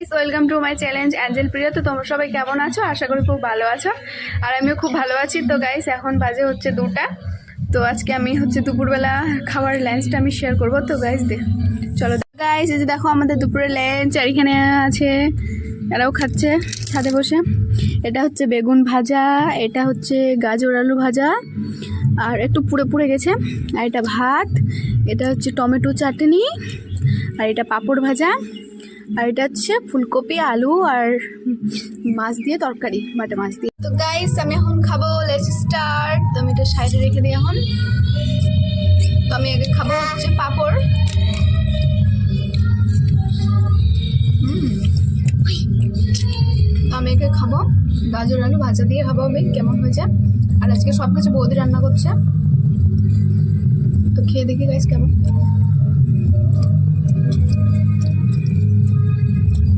Welcome to my challenge angel Priya. তো তোমরা সবাই কেমন আছো? আশা করি খুব ভালো আছো, আর আমিও খুব ভালো আছি। তো গাইস, এখন বাজে হচ্ছে 2টা। তো আজকে আমি হচ্ছে দুপুরবেলা খাবার লাঞ্চটা আমি শেয়ার করবো। তো গাইস চলো গাইস, এই যে দেখো আমাদের দুপুরের লাঞ্চ, আর এখানে আছে এরাও খাচ্ছে ছাদে বসে। এটা হচ্ছে বেগুন ভাজা, এটা হচ্ছে গাজর আলু ভাজা, আর একটু পুড়ে পুড়ে গেছে। আর এটা ভাত, এটা হচ্ছে টমেটো চাটনি, আর এটা পাঁপড় ভাজা, আর এটা হচ্ছে ফুলকপি আলু আর মাছ দিয়ে তরকারি, বাটা মাছ দিয়ে। তো গাইস, আমি এখন খাবো। Let's start. তো আমি এটা সাইডে রেখে দিই এখন। তো আমি আগে খাবো হচ্ছে পাঁপড়। তো আমি একে খাবো গাজর আলু ভাজা দিয়ে, খাবো আমি কেমন হয়েছে। আর আজকে সব কিছু বৌদি রান্না করছে, তো খেয়ে দেখি গাইস কেমন।